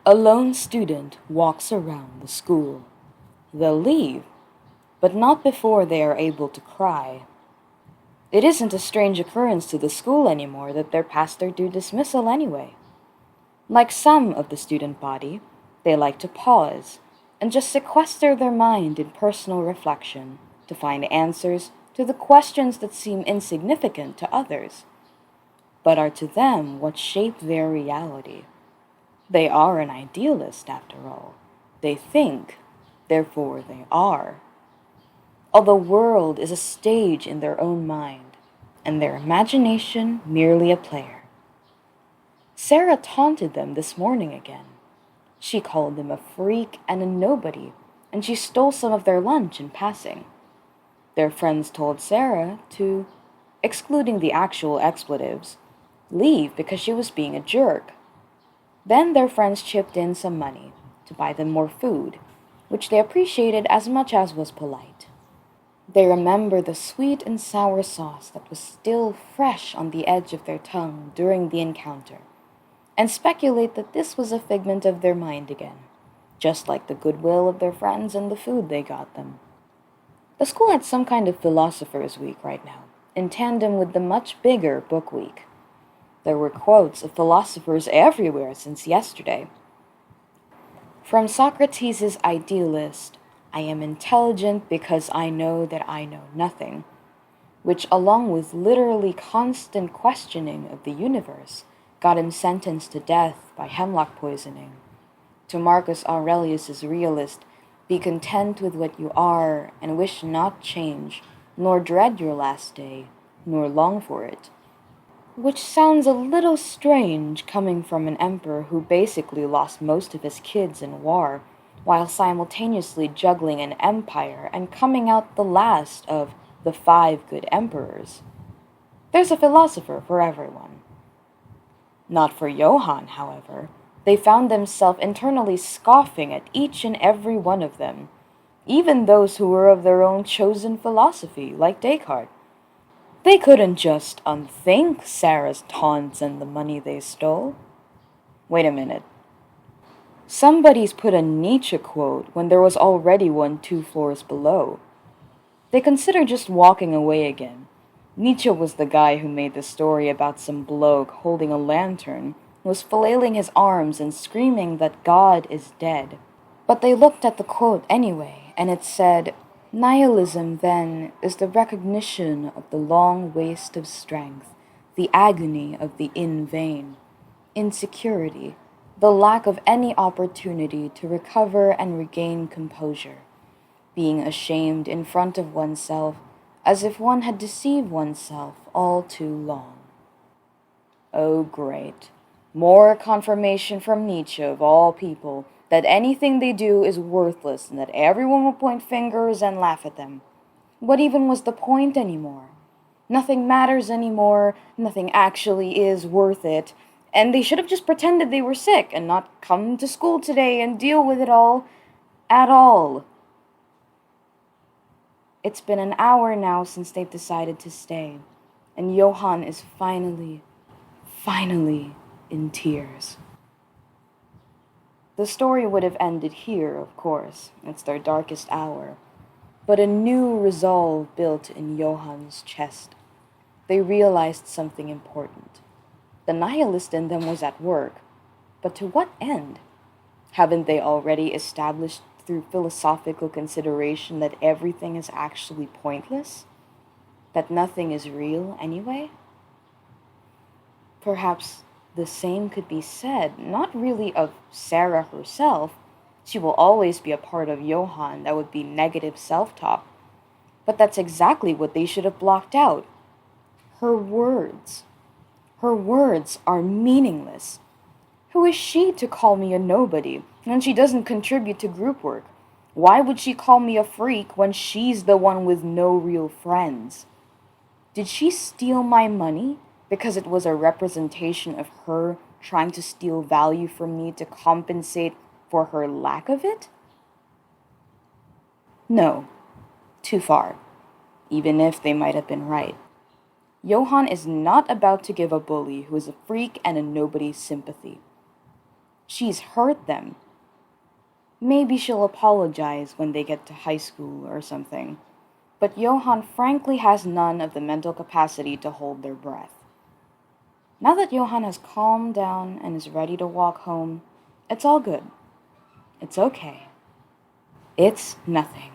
A lone student walks around the school. They'll leave, but not before they are able to cry. It isn't a strange occurrence to the school anymore that they're past their due dismissal anyway. Like some of the student body, they like to pause and just sequester their mind in personal reflection to find answers to the questions that seem insignificant to others, but are to them what shape their reality. They are an idealist, after all. They think, therefore they are. All the world is a stage in their own mind, and their imagination merely a player. Sarah taunted them this morning again. She called them a freak and a nobody, and she stole some of their lunch in passing. Their friends told Sarah to, excluding the actual expletives, leave because she was being a jerk. Then their friends chipped in some money to buy them more food, which they appreciated as much as was polite. They remember the sweet and sour sauce that was still fresh on the edge of their tongue during the encounter, and speculate that this was a figment of their mind again, just like the goodwill of their friends and the food they got them. The school had some kind of philosopher's week right now, in tandem with the much bigger book week. There were quotes of philosophers everywhere since yesterday. From Socrates' idealist, "I am intelligent because I know that I know nothing," which, along with literally constant questioning of the universe, got him sentenced to death by hemlock poisoning, to Marcus Aurelius' realist, "Be content with what you are, and wish not change, nor dread your last day, nor long for it," which sounds a little strange coming from an emperor who basically lost most of his kids in war, while simultaneously juggling an empire and coming out the last of the 5 good emperors. There's a philosopher for everyone. Not for Johan, however. They found themselves internally scoffing at each and every one of them, even those who were of their own chosen philosophy, like Descartes. They couldn't just unthink Sarah's taunts and the money they stole. Wait a minute. Somebody's put a Nietzsche quote when there was already one 2 floors below. They considered just walking away again. Nietzsche was the guy who made the story about some bloke holding a lantern, who was flailing his arms and screaming that God is dead. But they looked at the quote anyway, and it said, "Nihilism, then, is the recognition of the long waste of strength, the agony of the in vain, insecurity, the lack of any opportunity to recover and regain composure, being ashamed in front of oneself as if one had deceived oneself all too long." Oh, great. More confirmation from Nietzsche, of all people, that anything they do is worthless and that everyone will point fingers and laugh at them. What even was the point anymore? Nothing matters anymore, nothing actually is worth it, and they should have just pretended they were sick and not come to school today and deal with it all at all. It's been an hour now since they've decided to stay, and Johan is finally in tears. The story would have ended here, of course. It's their darkest hour. But a new resolve built in Johan's chest. They realized something important. The nihilist in them was at work. But to what end? Haven't they already established through philosophical consideration that everything is actually pointless? That nothing is real anyway? Perhaps the same could be said, not really of Sarah herself. She will always be a part of Johan that would be negative self-talk. But that's exactly what they should have blocked out. Her words. Her words are meaningless. Who is she to call me a nobody when she doesn't contribute to group work? Why would she call me a freak when she's the one with no real friends? Did she steal my money because it was a representation of her trying to steal value from me to compensate for her lack of it? No, too far, even if they might have been right. Johan is not about to give a bully who is a freak and a nobody sympathy. She's hurt them. Maybe she'll apologize when they get to high school or something. But Johan frankly has none of the mental capacity to hold their breath. Now that Johan has calmed down and is ready to walk home, it's all good. It's okay. It's nothing.